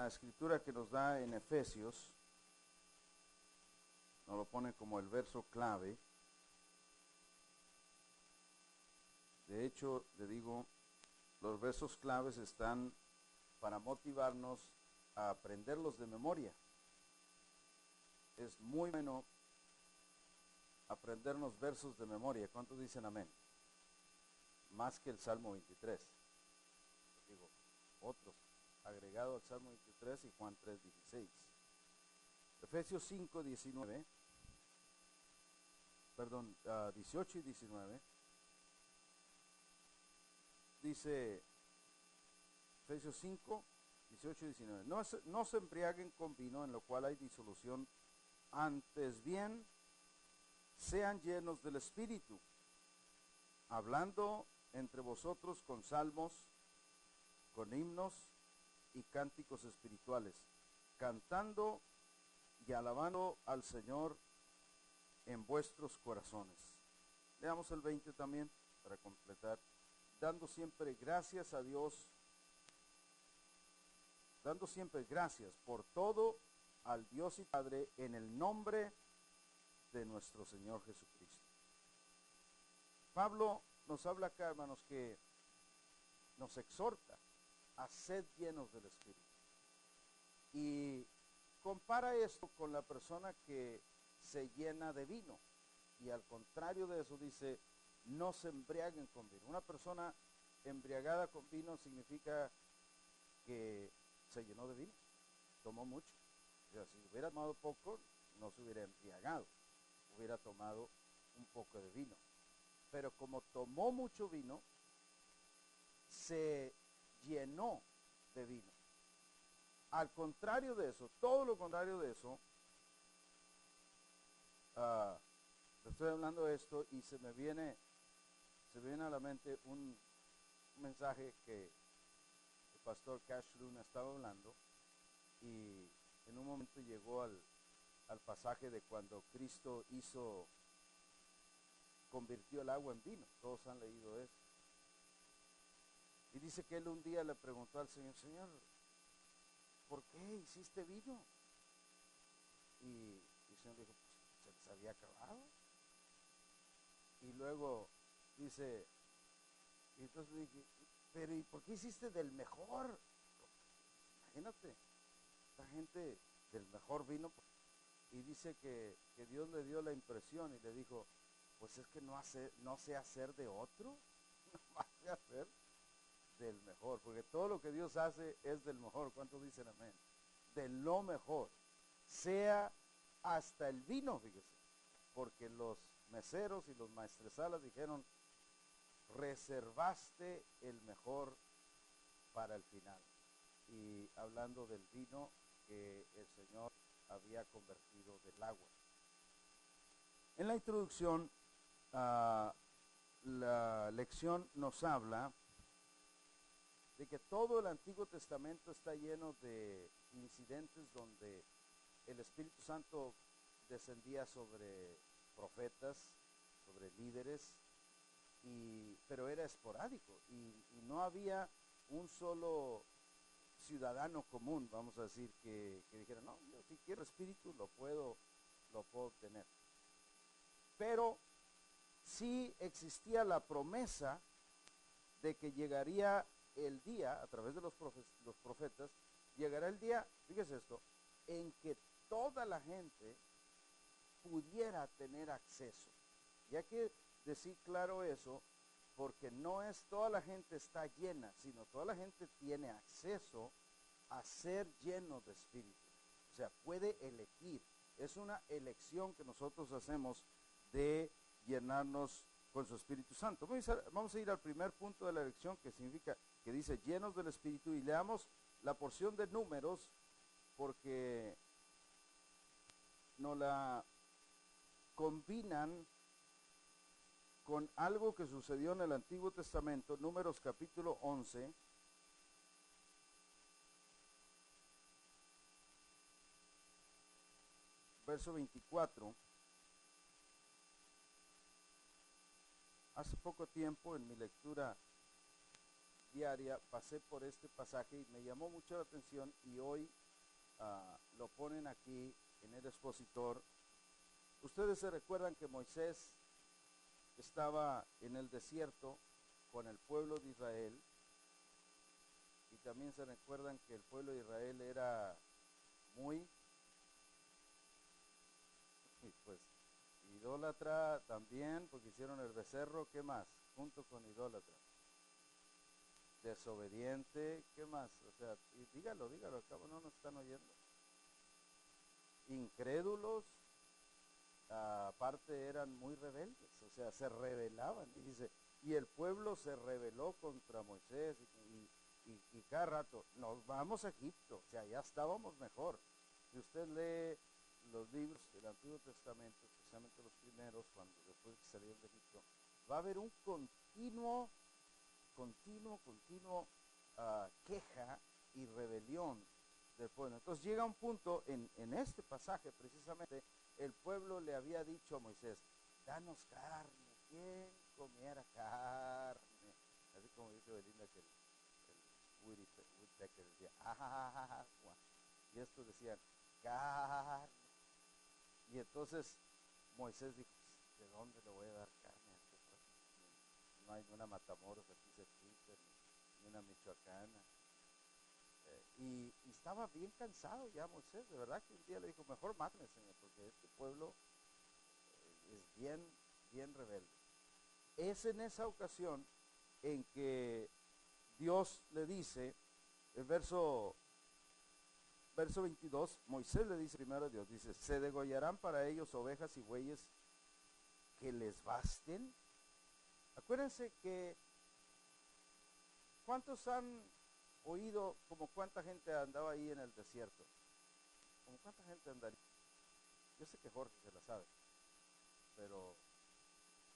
la escritura que nos da en Efesios, nos lo pone como el verso clave. De hecho, le digo, los versos claves están para motivarnos a aprenderlos de memoria. Es muy bueno aprendernos versos de memoria. ¿Cuántos dicen amén? Más que el Salmo 23. Digo, otros, agregado al Salmo 23 y Juan 3:16. Efesios 5:19, perdón, 18 y 19. Dice Efesios 5, 18 y 19. No se embriaguen con vino, en lo cual hay disolución, antes bien sean llenos del Espíritu, hablando entre vosotros con salmos, con himnos y cánticos espirituales, cantando y alabando al Señor en vuestros corazones. Leamos el 20 también para completar. Dando siempre gracias a Dios, dando siempre gracias por todo al Dios y Padre en el nombre de nuestro Señor Jesucristo. Pablo nos habla acá, hermanos, que nos exhorta a ser llenos del Espíritu. Y compara esto con la persona que se llena de vino. Y al contrario de eso dice, no se embriaguen con vino. Una persona embriagada con vino significa que se llenó de vino, tomó mucho. O sea, si hubiera tomado poco, no se hubiera embriagado, hubiera tomado un poco de vino. Pero como tomó mucho vino, se llenó de vino. Al contrario de eso, todo lo contrario de eso, estoy hablando de esto y se me viene a la mente un mensaje que el pastor Cash Luna estaba hablando, y en un momento llegó al pasaje de cuando Cristo convirtió el agua en vino. Todos han leído eso. Y dice que él un día le preguntó al Señor, Señor, ¿por qué hiciste vino? Y el Señor dijo, pues se les había acabado. Y luego dice, y entonces dije, pero ¿y por qué hiciste del mejor? Imagínate, esta gente del mejor vino. Y dice que Dios le dio la impresión y le dijo, pues es que no sé hacer de otro, no sé hacer del mejor, porque todo lo que Dios hace es del mejor. ¿Cuántos dicen amén? De lo mejor, sea hasta el vino, fíjese, porque los meseros y los maestresalas dijeron, reservaste el mejor para el final. Y hablando del vino que el Señor había convertido del agua. En la introducción, la lección nos habla de que todo el Antiguo Testamento está lleno de incidentes donde el Espíritu Santo descendía sobre profetas, sobre líderes, pero era esporádico y no había un solo ciudadano común, vamos a decir, que dijera, no, yo si quiero espíritu lo puedo obtener. Pero sí existía la promesa de que llegaría el día, a través de los profetas, llegará el día, fíjese esto, en que toda la gente pudiera tener acceso. Y hay que decir claro eso, porque no es toda la gente está llena, sino toda la gente tiene acceso a ser lleno de espíritu. O sea, puede elegir. Es una elección que nosotros hacemos de llenarnos con su Espíritu Santo. Vamos a ir al primer punto de la elección, que significa, que dice llenos del Espíritu, y leamos la porción de Números, porque nos la combinan con algo que sucedió en el Antiguo Testamento. Números capítulo 11, verso 24. Hace poco tiempo en mi lectura diaria pasé por este pasaje y me llamó mucho la atención y hoy lo ponen aquí en el expositor. Ustedes se recuerdan que Moisés estaba en el desierto con el pueblo de Israel y también se recuerdan que el pueblo de Israel era muy, pues, idólatra también, porque hicieron el becerro. ¿Qué más? Junto con idólatra. Desobediente. ¿Qué más? O sea, y dígalo, al cabo no nos están oyendo. Incrédulos. Aparte eran muy rebeldes, o sea, se rebelaban. Y dice, y el pueblo se rebeló contra Moisés y cada rato, nos vamos a Egipto, o sea, ya estábamos mejor. Si usted lee los libros del Antiguo Testamento, especialmente los primeros, cuando después que salieron de Egipto, va a haber un continuo queja y rebelión del pueblo. Entonces llega un punto en este pasaje precisamente, el pueblo le había dicho a Moisés, danos carne, ¿quién comiera carne? Así como dice Belinda que el Woodpecker decía, y estos decían, carne. Y entonces Moisés dijo, ¿de dónde le voy a dar carne a este pueblo? No hay una Matamoros aquí cerquita, ni una Michoacana. Y estaba bien cansado ya Moisés, de verdad que un día le dijo, mejor mátame, Señor, porque este pueblo es bien rebelde. Es en esa ocasión en que Dios le dice, el verso 22, Moisés le dice primero a Dios, dice, ¿se degollarán para ellos ovejas y bueyes que les basten? Acuérdense que, ¿cuántos han oído como cuánta gente andaba ahí en el desierto? ¿Como cuánta gente andaría? Yo sé que Jorge se la sabe, pero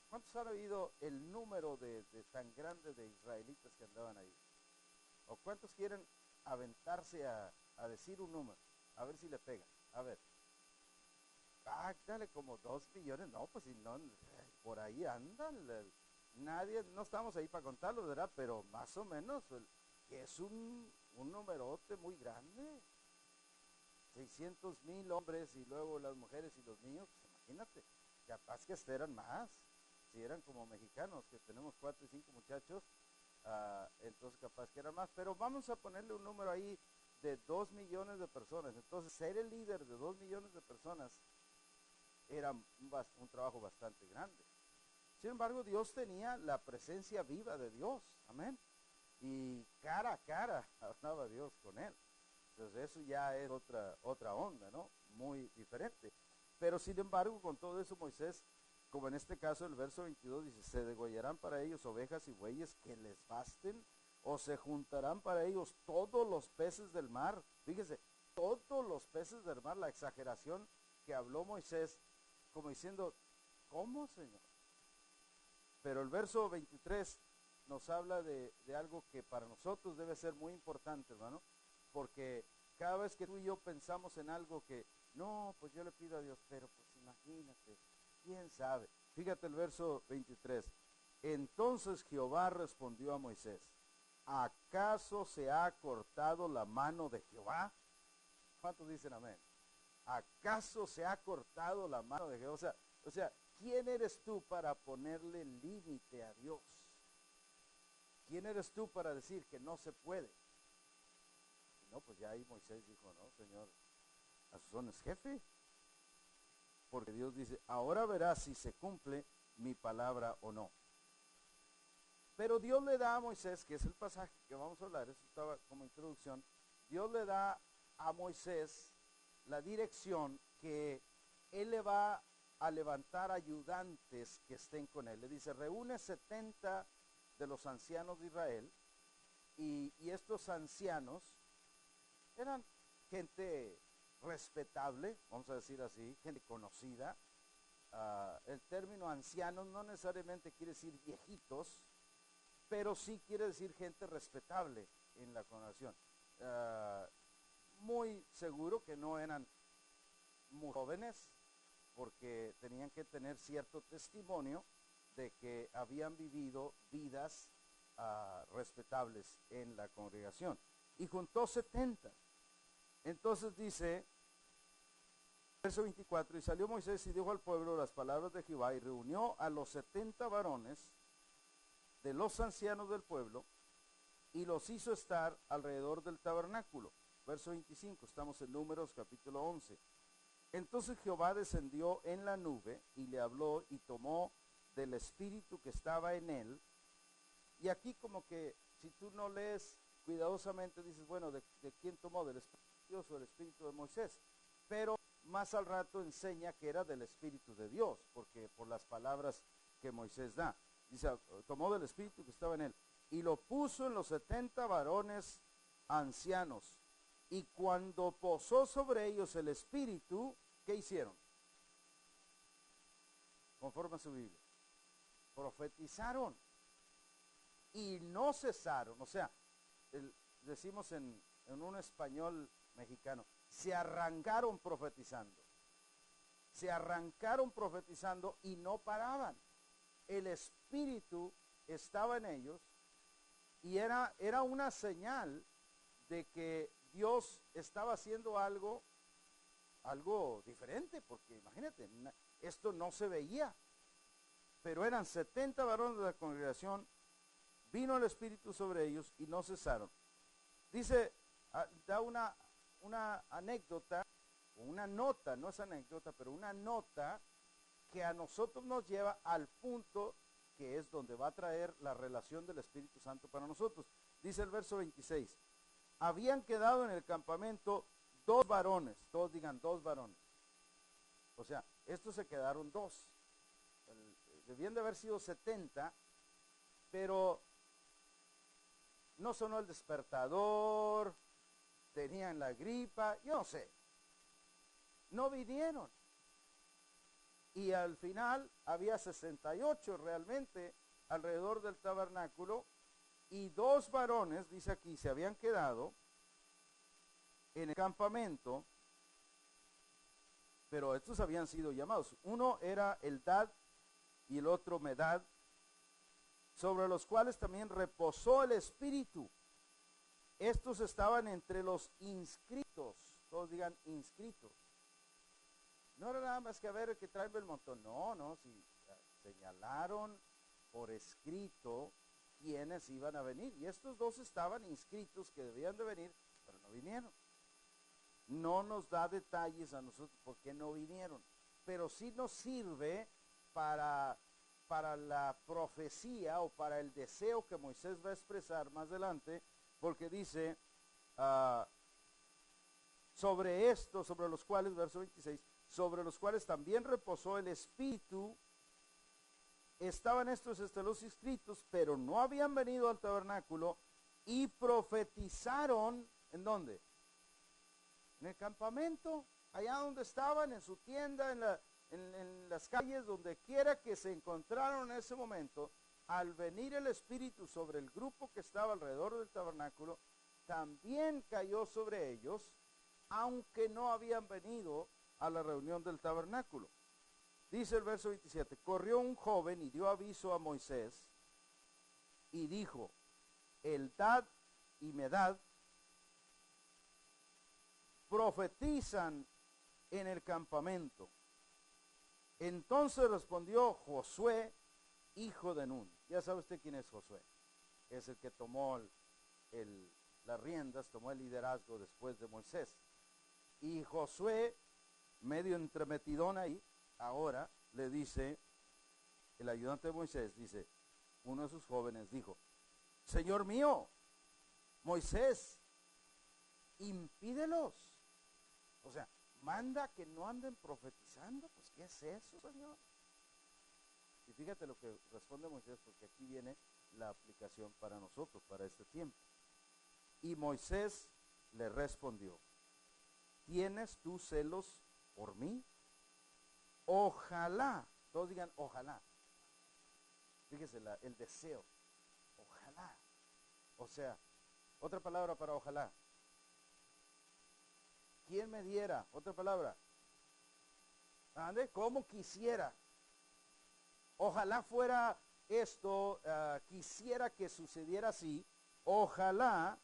¿cuántos han oído el número de tan grande de israelitas que andaban ahí? ¿O cuántos quieren aventarse a decir un número? A ver si le pegan. A ver. Dale como 2 millones. No, pues si no, por ahí andan. Nadie, no estamos ahí para contarlo, ¿verdad? Pero más o menos, que es un numerote muy grande. 600,000 hombres y luego las mujeres y los niños, pues imagínate, capaz que eran más. Si eran como mexicanos, que tenemos 4 y 5 muchachos, entonces capaz que eran más. Pero vamos a ponerle un número ahí de 2 millones de personas. Entonces, ser el líder de 2 millones de personas era un trabajo bastante grande. Sin embargo, Dios tenía la presencia viva de Dios, amén. Y cara a cara hablaba Dios con él. Entonces eso ya es otra onda, ¿no? Muy diferente. Pero sin embargo, con todo eso Moisés, como en este caso el verso 22 dice, ¿se degollarán para ellos ovejas y bueyes que les basten? ¿O se juntarán para ellos todos los peces del mar? Fíjese, todos los peces del mar, la exageración que habló Moisés, como diciendo, ¿cómo, Señor? Pero el verso 23 nos habla de algo que para nosotros debe ser muy importante, hermano, porque cada vez que tú y yo pensamos en algo que, no, pues yo le pido a Dios, pero pues imagínate, quién sabe. Fíjate el verso 23. Entonces Jehová respondió a Moisés, ¿acaso se ha cortado la mano de Jehová? ¿Cuántos dicen amén? ¿Acaso se ha cortado la mano de Jehová? O sea, ¿quién eres tú para ponerle límite a Dios? ¿Quién eres tú para decir que no se puede? Y no, pues ya ahí Moisés dijo, no, Señor, a sus órdenes, jefe. Porque Dios dice, ahora verás si se cumple mi palabra o no. Pero Dios le da a Moisés, que es el pasaje que vamos a hablar, eso estaba como introducción, Dios le da a Moisés la dirección que él le va a levantar ayudantes que estén con él. Le dice, reúne 70 de los ancianos de Israel, y estos ancianos eran gente respetable, vamos a decir así, gente conocida. El término ancianos no necesariamente quiere decir viejitos, pero sí quiere decir gente respetable en la congregación. Muy seguro que no eran muy jóvenes, porque tenían que tener cierto testimonio de que habían vivido vidas respetables en la congregación. Y juntó 70. Entonces dice, verso 24, y salió Moisés y dijo al pueblo las palabras de Jehová, y reunió a los 70 varones de los ancianos del pueblo, y los hizo estar alrededor del tabernáculo. Verso 25, estamos en Números capítulo 11. Entonces Jehová descendió en la nube y le habló y tomó del espíritu que estaba en él. Y aquí como que si tú no lees cuidadosamente dices, bueno, ¿de quién tomó? ¿Del espíritu de Dios o del espíritu de Moisés? Pero más al rato enseña que era del espíritu de Dios, porque por las palabras que Moisés da. Dice, tomó del espíritu que estaba en él y lo puso en los 70 varones ancianos. Y cuando posó sobre ellos el espíritu, ¿qué hicieron? Conforme a su Biblia. Profetizaron. Y no cesaron. O sea, decimos en un español mexicano, se arrancaron profetizando. Se arrancaron profetizando y no paraban. El espíritu estaba en ellos y era una señal de que Dios estaba haciendo algo diferente, porque imagínate, esto no se veía, pero eran 70 varones de la congregación, vino el Espíritu sobre ellos y no cesaron. Dice, da una anécdota, o una nota, no es anécdota, pero una nota que a nosotros nos lleva al punto que es donde va a traer la relación del Espíritu Santo para nosotros. Dice el verso 26, habían quedado en el campamento 2 varones, todos digan 2 varones. O sea, estos se quedaron 2. Debían de haber sido 70, pero no sonó el despertador, tenían la gripa, yo no sé. No vinieron. Y al final había 68 realmente alrededor del tabernáculo, y 2 varones, dice aquí, se habían quedado en el campamento, pero estos habían sido llamados. Uno era Eldad y el otro Medad, sobre los cuales también reposó el Espíritu. Estos estaban entre los inscritos, todos digan inscritos. No era nada más que a ver el que trae el montón, no, si señalaron por escrito quienes iban a venir, y estos 2 estaban inscritos que debían de venir, pero no vinieron. No nos da detalles a nosotros por qué no vinieron, pero sí nos sirve para la profecía o para el deseo que Moisés va a expresar más adelante, porque dice, sobre esto, sobre los cuales, verso 26, sobre los cuales también reposó el Espíritu, estaban estos los inscritos, pero no habían venido al tabernáculo, y profetizaron, ¿en dónde? En el campamento, allá donde estaban, en su tienda, en las calles, donde quiera que se encontraron en ese momento. Al venir el Espíritu sobre el grupo que estaba alrededor del tabernáculo, también cayó sobre ellos, aunque no habían venido a la reunión del tabernáculo. Dice el verso 27, corrió un joven y dio aviso a Moisés y dijo, Eldad y Medad profetizan en el campamento. Entonces respondió Josué, hijo de Nun. Ya sabe usted quién es Josué. Es el que tomó las riendas, tomó el liderazgo después de Moisés. Y Josué, medio entremetidón ahí, ahora le dice, el ayudante de Moisés, dice, uno de sus jóvenes dijo, Señor mío, Moisés, impídelos. O sea, manda que no anden profetizando. Pues, ¿qué es eso, Señor? Y fíjate lo que responde Moisés, porque aquí viene la aplicación para nosotros, para este tiempo. Y Moisés le respondió, ¿tienes tú celos por mí? Ojalá, todos digan ojalá. Fíjese el deseo, ojalá. O sea, otra palabra para ojalá. ¿Quién me diera? Otra palabra. ¿Ande? ¿Cómo quisiera? Ojalá fuera esto quisiera que sucediera así, ojalá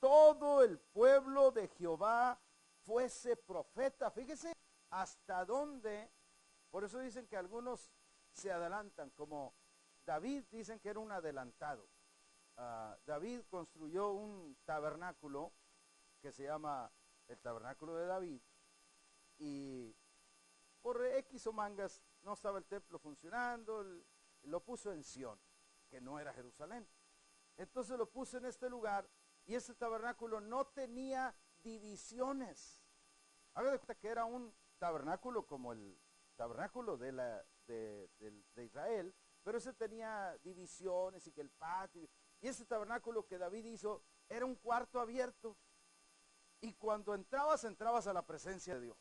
todo el pueblo de Jehová fuese profeta. Fíjese hasta dónde, por eso dicen que algunos se adelantan, como David dicen que era un adelantado. David construyó un tabernáculo que se llama el tabernáculo de David, y por X o mangas no estaba el templo funcionando, lo puso en Sión, que no era Jerusalén. Entonces lo puso en este lugar, y este tabernáculo no tenía divisiones. Haga de cuenta que era un tabernáculo como el tabernáculo de Israel, pero ese tenía divisiones y que el patio. Y ese tabernáculo que David hizo era un cuarto abierto. Y cuando entrabas a la presencia de Dios.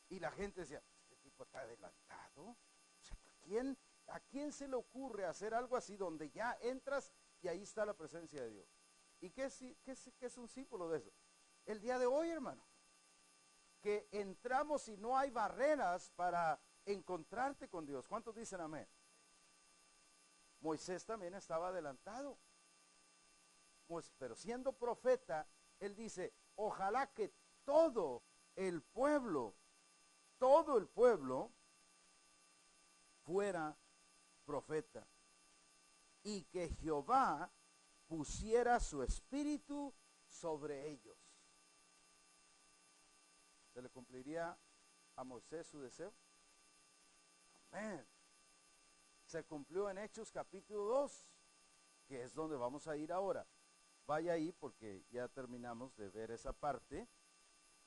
Y la gente decía, este tipo está adelantado. O sea, ¿a quién se le ocurre hacer algo así donde ya entras y ahí está la presencia de Dios? ¿Y qué es un símbolo de eso? El día de hoy, hermano, que entramos y no hay barreras para encontrarte con Dios. ¿Cuántos dicen amén? Moisés también estaba adelantado, pero siendo profeta, él dice, ojalá que todo el pueblo fuera profeta, y que Jehová pusiera su espíritu sobre ellos. ¿Se le cumpliría a Moisés su deseo? Amén. Se cumplió en Hechos capítulo 2, que es donde vamos a ir ahora. Vaya ahí porque ya terminamos de ver esa parte,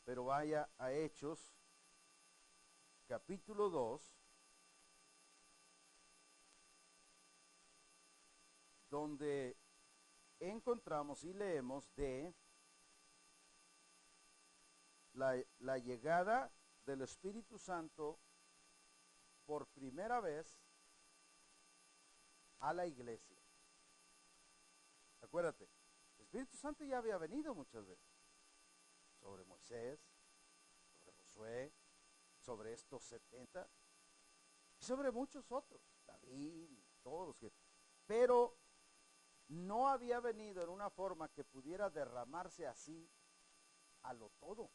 pero vaya a Hechos capítulo 2, donde encontramos y leemos de la llegada del Espíritu Santo por primera vez a la iglesia. Acuérdate, el Espíritu Santo ya había venido muchas veces sobre Moisés, sobre Josué, sobre estos 70 y sobre muchos otros, David y todos los que, pero no había venido en una forma que pudiera derramarse así a lo todo.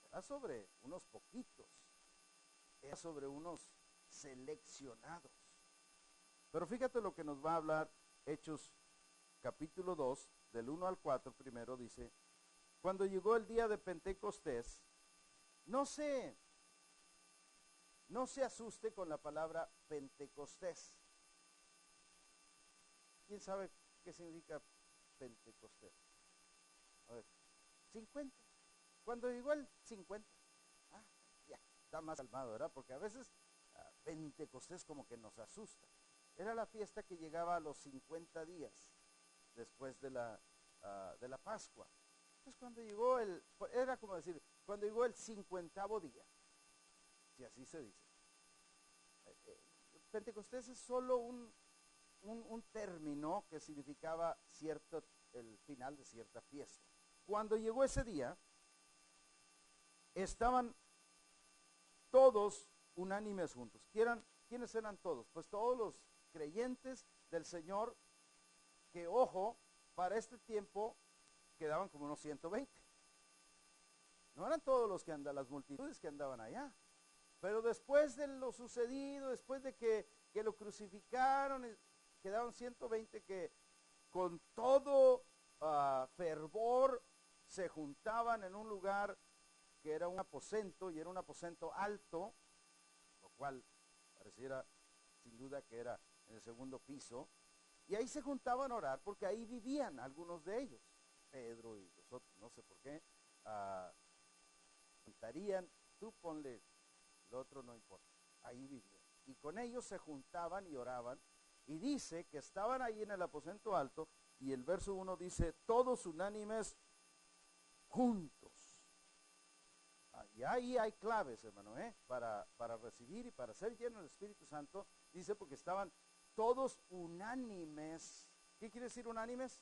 Era sobre unos poquitos, era sobre unos seleccionados. Pero fíjate lo que nos va a hablar Hechos capítulo 2, del 1 al 4, primero dice, cuando llegó el día de Pentecostés, no se asuste con la palabra Pentecostés. ¿Quién sabe qué significa Pentecostés? A ver, 50. Cuando llegó el 50, ya, está más calmado, ¿verdad? Porque a veces Pentecostés como que nos asusta. Era la fiesta que llegaba a los 50 días después de la Pascua. Entonces cuando llegó era como decir, cuando llegó el 50º día, si así se dice. Pentecostés es solo un término que significaba el final de cierta fiesta. Cuando llegó ese día, estaban todos unánimes juntos. ¿Quiénes eran todos? Pues todos los creyentes del Señor, que ojo, para este tiempo quedaban como unos 120. No eran todos las multitudes que andaban allá. Pero después de lo sucedido, después de que lo crucificaron, quedaron 120 que con todo fervor se juntaban en un lugar que era un aposento, y era un aposento alto, lo cual pareciera sin duda que era en el segundo piso, y ahí se juntaban a orar porque ahí vivían algunos de ellos, Pedro y los otros, no sé por qué, cantarían, tú ponle, el otro no importa, ahí vivían, y con ellos se juntaban y oraban, y dice que estaban ahí en el aposento alto, y el verso 1 dice, todos unánimes juntos. Y ahí hay claves, hermano, para recibir y para ser lleno del Espíritu Santo. Dice porque estaban todos unánimes. ¿Qué quiere decir unánimes?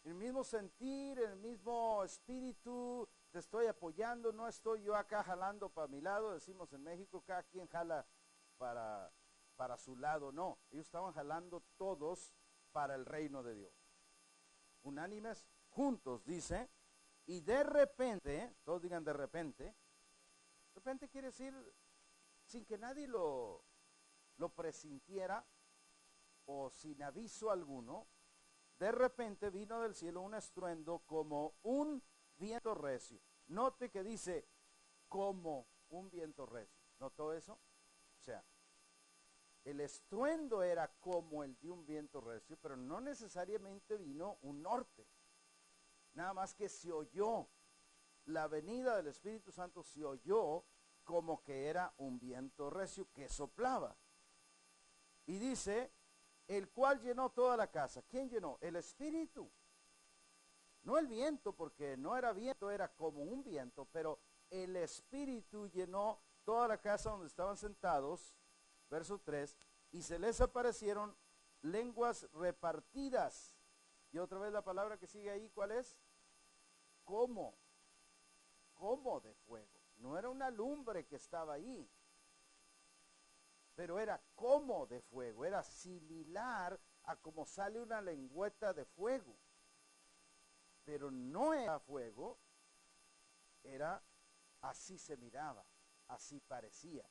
El mismo sentir, el mismo espíritu, te estoy apoyando, no estoy yo acá jalando para mi lado, decimos en México, cada quien jala para para su lado, no. Ellos estaban jalando todos para el reino de Dios. Unánimes, juntos, dice, y de repente, todos digan de repente quiere decir sin que nadie lo presintiera o sin aviso alguno, de repente vino del cielo un estruendo como un viento recio. Note que dice como un viento recio. ¿Notó eso? O sea, el estruendo era como el de un viento recio, pero no necesariamente vino un norte. Nada más que se oyó, la venida del Espíritu Santo se oyó como que era un viento recio que soplaba. Y dice, el cual llenó toda la casa. ¿Quién llenó? El Espíritu. No el viento, porque no era viento, era como un viento, pero el Espíritu llenó toda la casa donde estaban sentados. Verso 3, y se les aparecieron lenguas repartidas. Y otra vez la palabra que sigue ahí, ¿cuál es? Como de fuego. No era una lumbre que estaba ahí, pero era como de fuego, era similar a como sale una lengüeta de fuego. Pero no era fuego, era así se miraba, así parecía,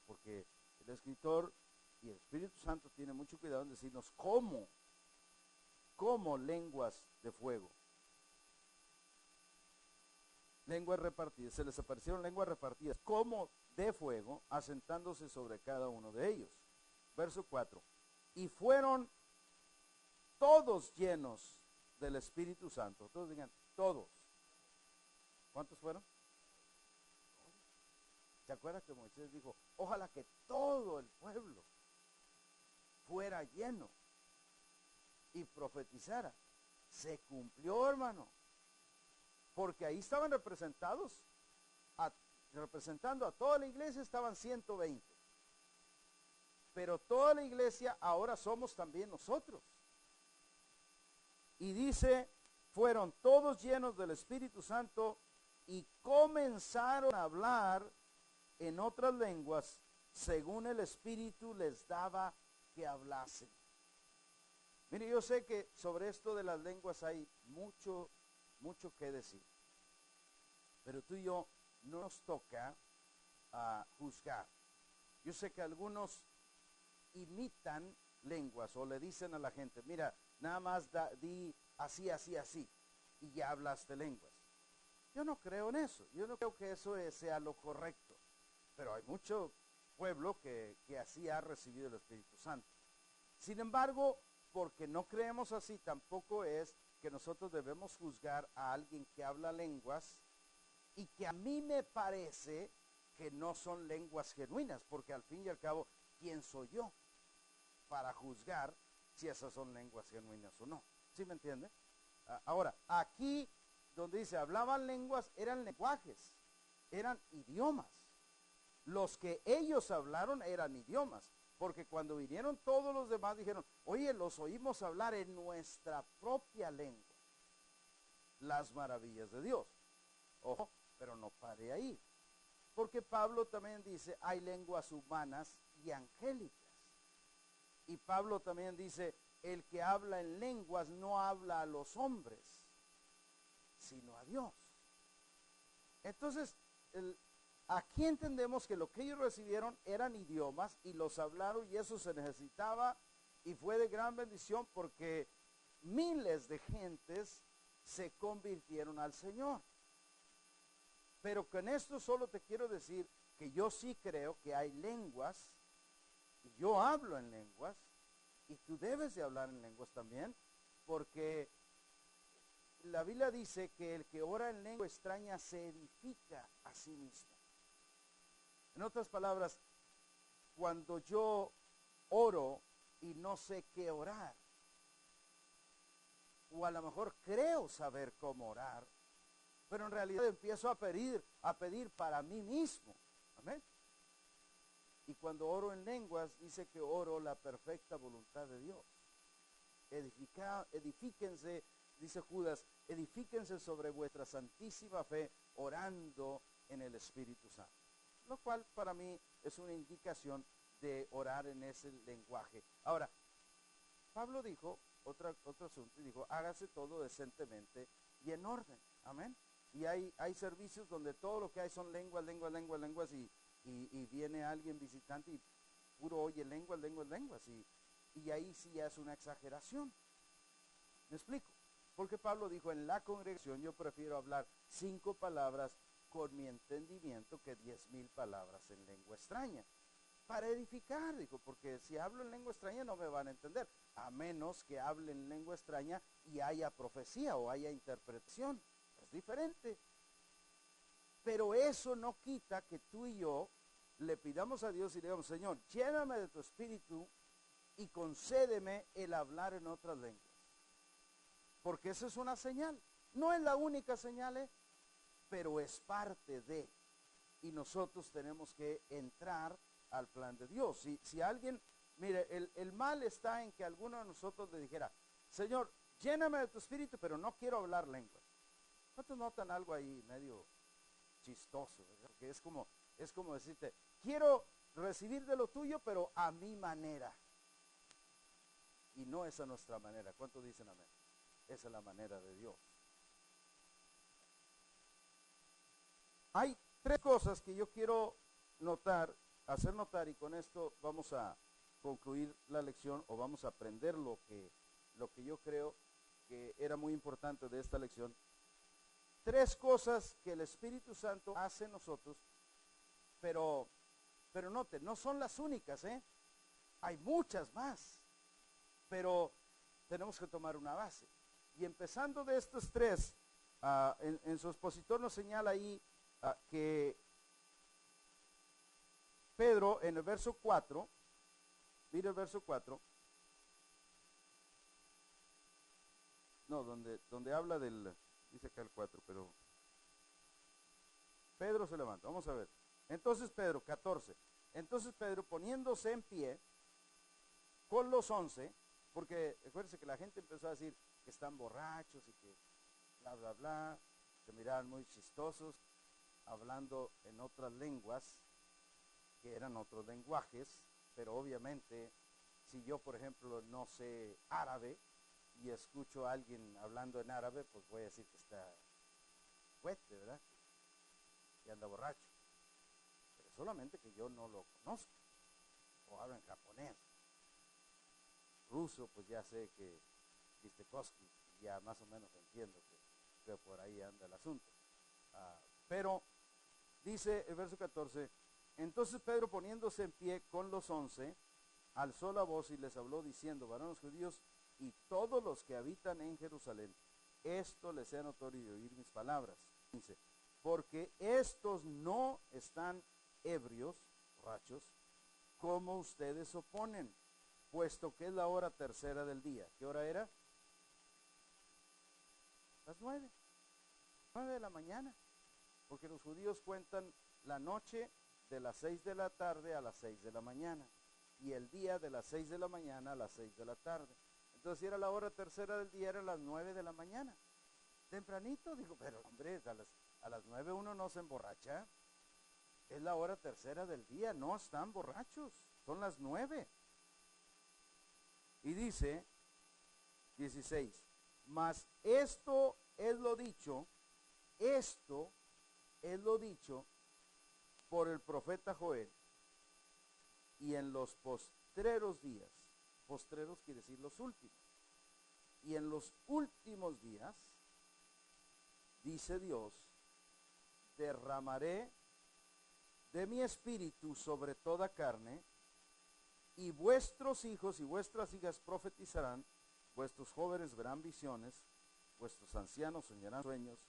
porque el escritor y el Espíritu Santo tiene mucho cuidado en decirnos como lenguas de fuego. Lenguas repartidas, se les aparecieron lenguas repartidas como de fuego, asentándose sobre cada uno de ellos. Verso 4, y fueron todos llenos del Espíritu Santo. Todos digan, todos. ¿Cuántos fueron? ¿Se acuerdan que Moisés dijo, ojalá que todo el pueblo fuera lleno y profetizara? Se cumplió, hermano, porque ahí estaban representando a toda la iglesia, estaban 120, pero toda la iglesia ahora somos también nosotros. Y dice, fueron todos llenos del Espíritu Santo y comenzaron a hablar en otras lenguas según el Espíritu les daba que hablasen. Mire, yo sé que sobre esto de las lenguas hay mucho que decir, pero tú y yo no nos toca juzgar. Yo sé que algunos imitan lenguas o le dicen a la gente, mira, nada más di así, y ya hablaste lenguas. Yo no creo en eso, yo no creo que eso sea lo correcto, pero hay mucho pueblo que así ha recibido el Espíritu Santo. Sin embargo, porque no creemos así, tampoco es que nosotros debemos juzgar a alguien que habla lenguas y que a mí me parece que no son lenguas genuinas, porque al fin y al cabo, ¿quién soy yo para juzgar si esas son lenguas genuinas o no? ¿Sí me entiende? Ahora, aquí donde dice hablaban lenguas, eran lenguajes, eran idiomas. Los que ellos hablaron eran idiomas, porque cuando vinieron todos los demás dijeron, oye, los oímos hablar en nuestra propia lengua las maravillas de Dios. Ojo, pero no pare ahí, porque Pablo también dice, hay lenguas humanas y angélicas. Y Pablo también dice, el que habla en lenguas no habla a los hombres, sino a Dios. Entonces, aquí entendemos que lo que ellos recibieron eran idiomas y los hablaron, y eso se necesitaba y fue de gran bendición porque miles de gentes se convirtieron al Señor. Pero con esto solo te quiero decir que yo sí creo que hay lenguas, y yo hablo en lenguas, y tú debes de hablar en lenguas también, porque la Biblia dice que el que ora en lengua extraña se edifica a sí mismo. En otras palabras, cuando yo oro y no sé qué orar, o a lo mejor creo saber cómo orar, pero en realidad empiezo a pedir para mí mismo. Amén. Y cuando oro en lenguas, dice que oro la perfecta voluntad de Dios. Edifíquense, dice Judas, edifíquense sobre vuestra santísima fe, orando en el Espíritu Santo. Lo cual para mí es una indicación de orar en ese lenguaje. Ahora, Pablo dijo, otro asunto, y dijo, hágase todo decentemente y en orden. Amén. Y hay servicios donde todo lo que hay son lenguas, y viene alguien visitante y puro oye lenguas, y ahí sí ya es una exageración. ¿Me explico? Porque Pablo dijo, en la congregación yo prefiero hablar 5 palabras con mi entendimiento que 10,000 palabras en lengua extraña. Para edificar, dijo, porque si hablo en lengua extraña no me van a entender, a menos que hable en lengua extraña y haya profecía o haya interpretación. Es diferente. Pero eso no quita que tú y yo le pidamos a Dios y le digamos, Señor, lléname de tu espíritu y concédeme el hablar en otras lenguas. Porque esa es una señal. No es la única señal, pero es parte de. Y nosotros tenemos que entrar al plan de Dios. Si alguien, mire, el mal está en que alguno de nosotros le dijera, Señor, lléname de tu espíritu, pero no quiero hablar lenguas. ¿Cuántos notan algo ahí medio chistoso, ¿verdad? Que es como decirte, quiero recibir de lo tuyo, pero a mi manera. Y no es a nuestra manera. ¿Cuántos dicen amén? Esa es la manera de Dios. Hay 3 cosas que yo quiero hacer notar, y con esto vamos a concluir la lección, o vamos a aprender lo que yo creo que era muy importante de esta lección. 3 cosas que el Espíritu Santo hace en nosotros, pero noten, no son las únicas, hay muchas más, pero tenemos que tomar una base. Y empezando de estos 3, en su expositor nos señala ahí que Pedro en el verso 4, mire el verso 4, no, donde habla del, dice acá el 4, pero Pedro se levanta, vamos a ver. Entonces Pedro, 14, entonces Pedro poniéndose en pie con los 11, porque acuérdense que la gente empezó a decir que están borrachos y que bla, bla, bla, se miraban muy chistosos, hablando en otras lenguas, que eran otros lenguajes, pero obviamente, si yo, por ejemplo, no sé árabe, y escucho a alguien hablando en árabe, pues voy a decir que está fuerte, ¿verdad? Que anda borracho. Pero solamente que yo no lo conozco, o hablo en japonés. Ruso, pues ya sé que Vistekovsky, ya más o menos entiendo que por ahí anda el asunto. Pero dice el verso 14, entonces Pedro poniéndose en pie con los 11, alzó la voz y les habló diciendo, varones judíos y todos los que habitan en Jerusalén, esto les sea notorio de oír mis palabras. Dice, porque estos no están ebrios, borrachos, como ustedes oponen, puesto que es la hora tercera del día. ¿Qué hora era? Las 9 de la mañana, porque los judíos cuentan la noche de las 6 de la tarde a las 6 de la mañana, y el día de las 6 de la mañana a las 6 de la tarde. Entonces, si era la hora tercera del día, era las 9 de la mañana. Tempranito, digo, pero hombre, a las 9 uno no se emborracha. Es la hora tercera del día, no están borrachos, son las 9. Y dice, 16, mas esto es lo dicho por el profeta Joel, y en los postreros días, postreros quiere decir los últimos, y en los últimos días, dice Dios, derramaré de mi espíritu sobre toda carne, y vuestros hijos y vuestras hijas profetizarán, vuestros jóvenes verán visiones, vuestros ancianos soñarán sueños,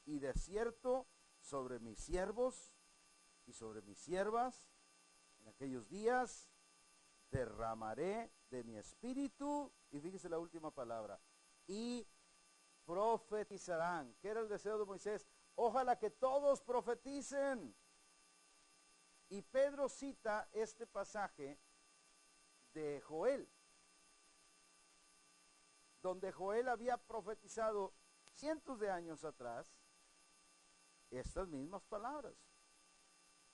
y de cierto sobre mis siervos y sobre mis siervas, en aquellos días derramaré de mi espíritu, y fíjese la última palabra, y profetizarán. ¿Qué era el deseo de Moisés? Ojalá que todos profeticen. Y Pedro cita este pasaje de Joel, donde Joel había profetizado cientos de años atrás estas mismas palabras.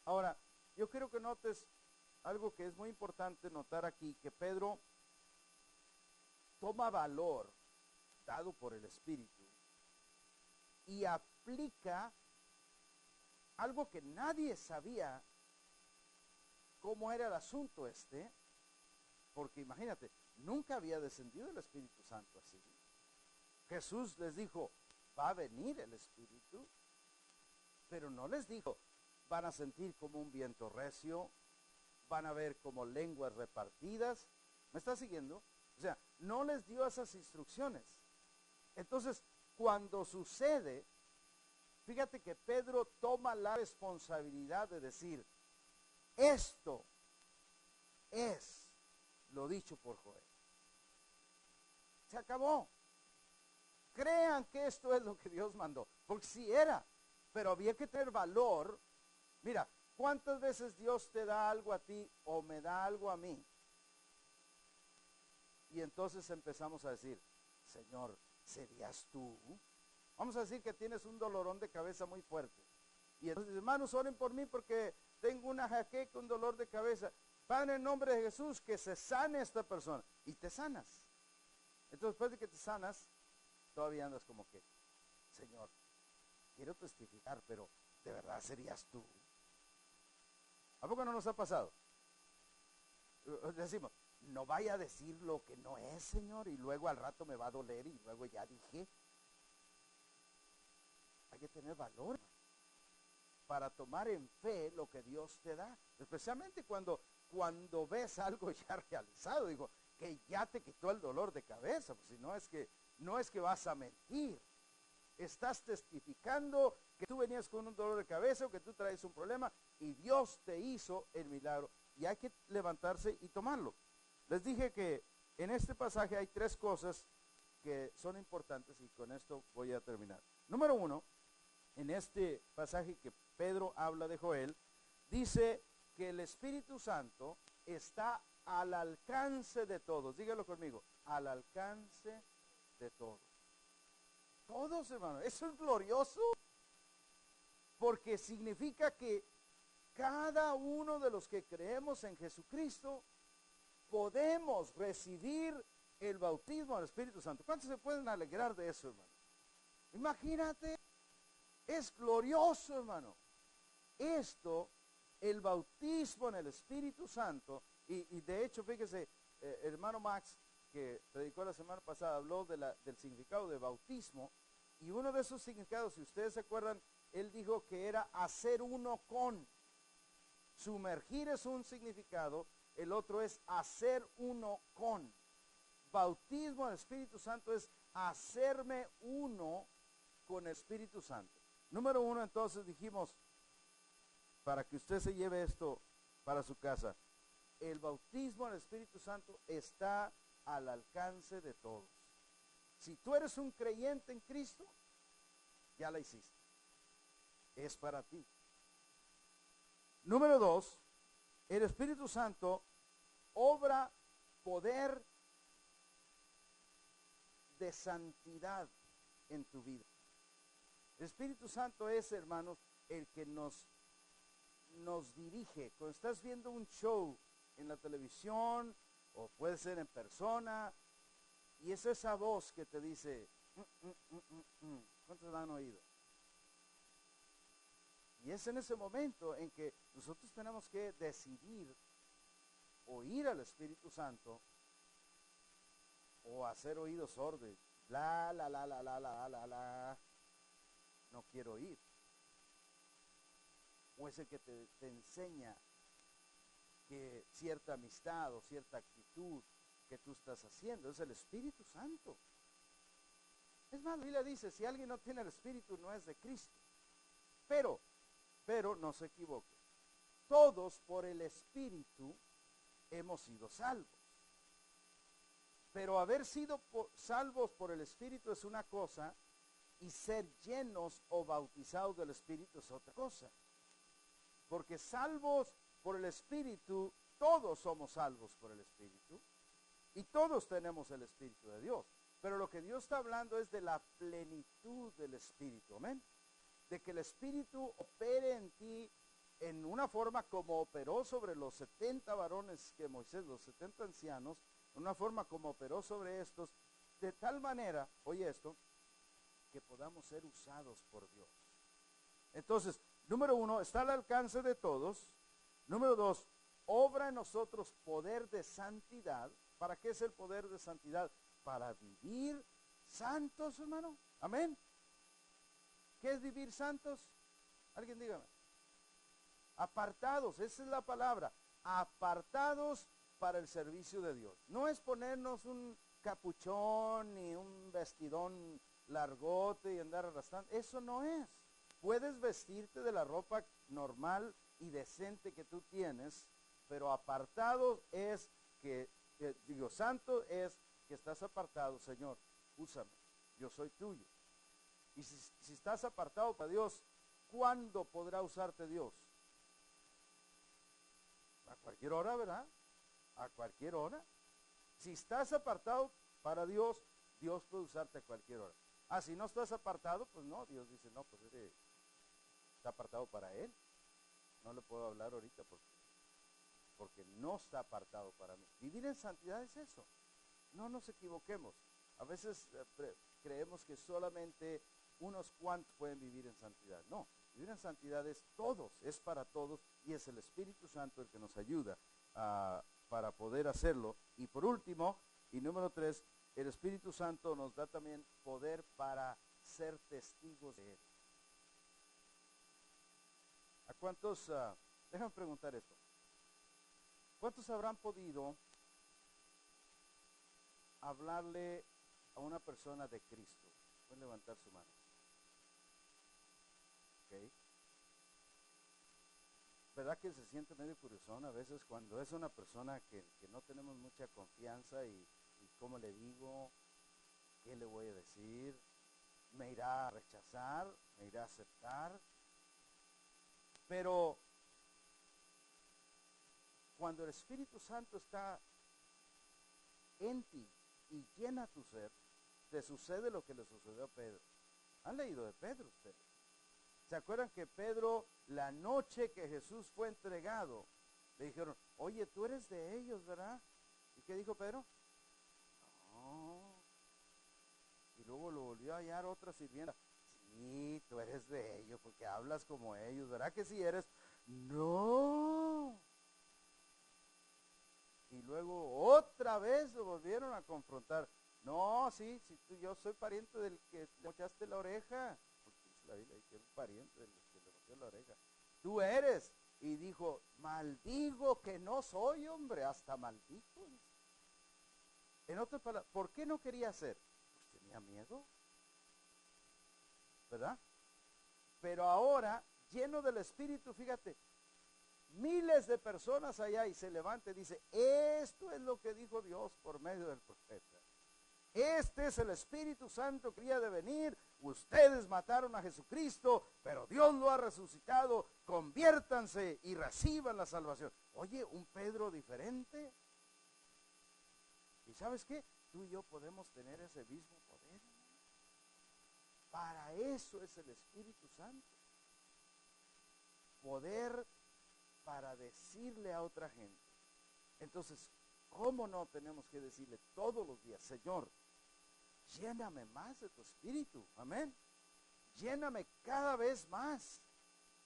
Ahora, yo quiero que notes algo que es muy importante notar aquí, que Pedro toma valor dado por el Espíritu y aplica algo que nadie sabía cómo era el asunto porque imagínate, nunca había descendido el Espíritu Santo así. Jesús les dijo, va a venir el Espíritu, pero no les dijo, van a sentir como un viento recio, van a ver como lenguas repartidas. ¿Me está siguiendo? O sea, no les dio esas instrucciones. Entonces, cuando sucede, fíjate que Pedro toma la responsabilidad de decir, esto es lo dicho por Joel. Se acabó. Crean que esto es lo que Dios mandó, porque sí era, pero había que tener valor. Mira, ¿cuántas veces Dios te da algo a ti o me da algo a mí? Y entonces empezamos a decir, Señor, ¿serías tú? Vamos a decir que tienes un dolorón de cabeza muy fuerte. Y entonces, hermanos, oren por mí porque tengo una jaqueca, un dolor de cabeza. Padre, en el nombre de Jesús, que se sane esta persona. Y te sanas. Entonces, después de que te sanas, todavía andas como que, Señor, quiero testificar, pero ¿de verdad serías tú? ¿A poco no nos ha pasado? Decimos, no vaya a decir lo que no es, Señor, y luego al rato me va a doler y luego ya dije. Hay que tener valor para tomar en fe lo que Dios te da, especialmente cuando ves algo ya realizado, digo, que ya te quitó el dolor de cabeza, pues si no es que vas a mentir, estás testificando que tú venías con un dolor de cabeza o que tú traes un problema y Dios te hizo el milagro y hay que levantarse y tomarlo. Les dije que en este pasaje hay 3 cosas que son importantes y con esto voy a terminar. Número 1, en este pasaje que Pedro habla de Joel, dice que el Espíritu Santo está al alcance de todos. Dígalo conmigo, al alcance de todos. Todos, hermano, eso es glorioso, porque significa que cada uno de los que creemos en Jesucristo podemos recibir el bautismo del Espíritu Santo. ¿Cuántos se pueden alegrar de eso, hermano? Imagínate, es glorioso, hermano. Esto, el bautismo en el Espíritu Santo, y de hecho, fíjese, hermano Max, que predicó la semana pasada, habló del significado de bautismo, y uno de esos significados, si ustedes se acuerdan, él dijo que era hacer uno con. Sumergir es un significado, el otro es hacer uno con. Bautismo del Espíritu Santo es hacerme uno con el Espíritu Santo. Número 1, entonces dijimos, para que usted se lleve esto para su casa, el bautismo del Espíritu Santo está al alcance de todos. Si tú eres un creyente en Cristo, ya la hiciste. Es para ti. Número 2, el Espíritu Santo obra poder de santidad en tu vida. El Espíritu Santo es, hermanos, el que nos dirige. Cuando estás viendo un show en la televisión o puede ser en persona y es esa voz que te dice, ¿cuántos la han oído? Y es en ese momento en que nosotros tenemos que decidir oír al Espíritu Santo o hacer oídos sordos. La, no quiero oír. O es el que te enseña que cierta amistad o cierta actitud que tú estás haciendo. Es el Espíritu Santo. Es más, la Biblia dice, si alguien no tiene el Espíritu, no es de Cristo. Pero no se equivoque. Todos por el Espíritu hemos sido salvos. Pero haber sido salvos por el Espíritu es una cosa y ser llenos o bautizados del Espíritu es otra cosa. Porque salvos por el Espíritu, todos somos salvos por el Espíritu y todos tenemos el Espíritu de Dios. Pero lo que Dios está hablando es de la plenitud del Espíritu, amén. De que el Espíritu opere en ti en una forma como operó sobre los 70 varones que Moisés, los 70 ancianos, una forma como operó sobre estos, de tal manera, oye esto, que podamos ser usados por Dios. Entonces, número uno, está al alcance de todos. Número dos, obra en nosotros poder de santidad. ¿Para qué es el poder de santidad? Para vivir santos, hermano. Amén. ¿Qué es vivir santos? Alguien dígame. Apartados, esa es la palabra. Apartados para el servicio de Dios. No es ponernos un capuchón ni un vestidón largote y andar arrastrando. Eso no es. Puedes vestirte de la ropa normal y decente que tú tienes, pero apartado es santo es que estás apartado, Señor, úsame, yo soy tuyo. Y si estás apartado para Dios, ¿cuándo podrá usarte Dios? A cualquier hora, ¿verdad? A cualquier hora. Si estás apartado para Dios, Dios puede usarte a cualquier hora. Si no estás apartado, pues no, Dios dice, no, pues está apartado para Él. No le puedo hablar ahorita porque no está apartado para mí. Vivir en santidad es eso. No nos equivoquemos. A veces creemos que solamente unos cuantos pueden vivir en santidad. No, vivir en santidad es todos, es para todos, y es el Espíritu Santo el que nos ayuda para poder hacerlo. Y por último, y número 3, el Espíritu Santo nos da también poder para ser testigos de Él. ¿A cuántos, déjame preguntar esto, cuántos habrán podido hablarle a una persona de Cristo? Pueden levantar su mano. ¿Ok? ¿Verdad que se siente medio curiosón a veces cuando es una persona que no tenemos mucha confianza y cómo le digo, qué le voy a decir, me irá a rechazar, me irá a aceptar? Pero cuando el Espíritu Santo está en ti y llena tu ser, te sucede lo que le sucedió a Pedro. ¿Han leído de Pedro ustedes? ¿Se acuerdan que Pedro, la noche que Jesús fue entregado, le dijeron, oye, tú eres de ellos, ¿verdad? ¿Y qué dijo Pedro? No. Y luego lo volvió a hallar otra sirvienta. Sí, tú eres de ellos porque hablas como ellos, ¿verdad que sí eres? No. Y luego otra vez lo volvieron a confrontar. No, sí, yo soy pariente del que le mochaste la oreja. Porque dice la Biblia que es pariente del que le mochó la oreja. Tú eres. Y dijo, maldigo que no soy, hombre, hasta maldito. En otras palabras, ¿por qué no quería hacer? Pues tenía miedo, ¿verdad? Pero ahora, lleno del Espíritu, fíjate, miles de personas allá y se levanta y dice, esto es lo que dijo Dios por medio del profeta. Este es el Espíritu Santo que quería de venir. Ustedes mataron a Jesucristo, pero Dios lo ha resucitado. Conviértanse y reciban la salvación. Oye, un Pedro diferente. ¿Y sabes qué? Tú y yo podemos tener ese mismo poder. Para eso es el Espíritu Santo. Poder para decirle a otra gente. Entonces, ¿cómo no tenemos que decirle todos los días, Señor, lléname más de tu Espíritu? Amén. Lléname cada vez más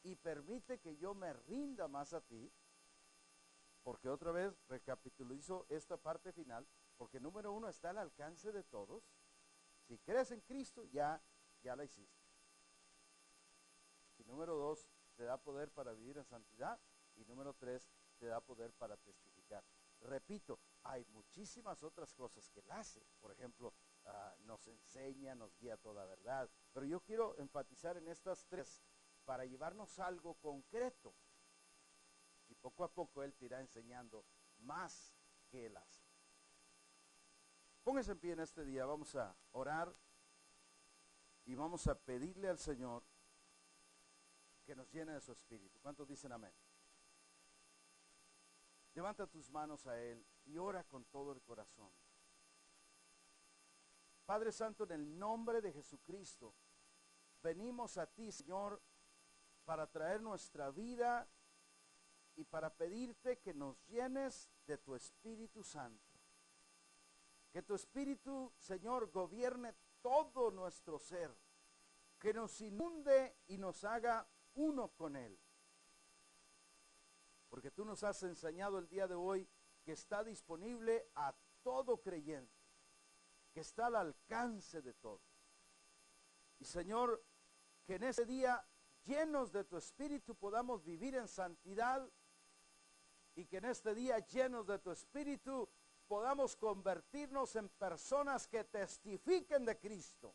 y permite que yo me rinda más a ti. Porque otra vez recapitulizo esta parte final, porque número 1 está al alcance de todos. Si crees en Cristo, ya la hiciste. Y número 2, te da poder para vivir en santidad. Y número 3, te da poder para testificar. Repito, hay muchísimas otras cosas que él hace. Por ejemplo, nos enseña, nos guía a toda verdad. Pero yo quiero enfatizar en estas 3 para llevarnos algo concreto. Y poco a poco él te irá enseñando más que él hace. Póngase en pie en este día, vamos a orar y vamos a pedirle al Señor que nos llene de su Espíritu. ¿Cuántos dicen amén? Levanta tus manos a Él y ora con todo el corazón. Padre Santo, en el nombre de Jesucristo, venimos a ti, Señor, para traer nuestra vida y para pedirte que nos llenes de tu Espíritu Santo. Que tu Espíritu, Señor, gobierne todo nuestro ser. Que nos inunde y nos haga uno con Él. Porque tú nos has enseñado el día de hoy que está disponible a todo creyente, que está al alcance de todos. Y Señor, que en ese día, llenos de tu Espíritu, podamos vivir en santidad, y que en este día, llenos de tu Espíritu, podamos convertirnos en personas que testifiquen de Cristo.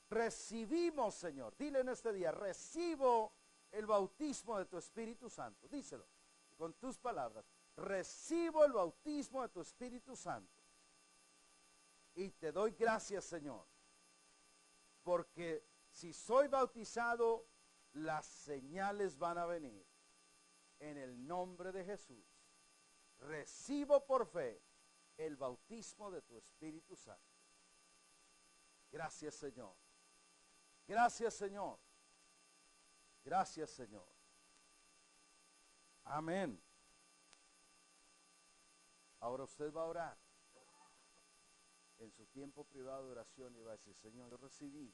Recibimos, Señor, dile en este día, recibo el bautismo de tu Espíritu Santo. Díselo con tus palabras. Recibo el bautismo de tu Espíritu Santo. Y te doy gracias, Señor, porque si soy bautizado, las señales van a venir. En el nombre de Jesús, recibo por fe el bautismo de tu Espíritu Santo. Gracias, Señor. Gracias, Señor. Gracias, Señor. Amén. Ahora usted va a orar en su tiempo privado de oración y va a decir, Señor, yo recibí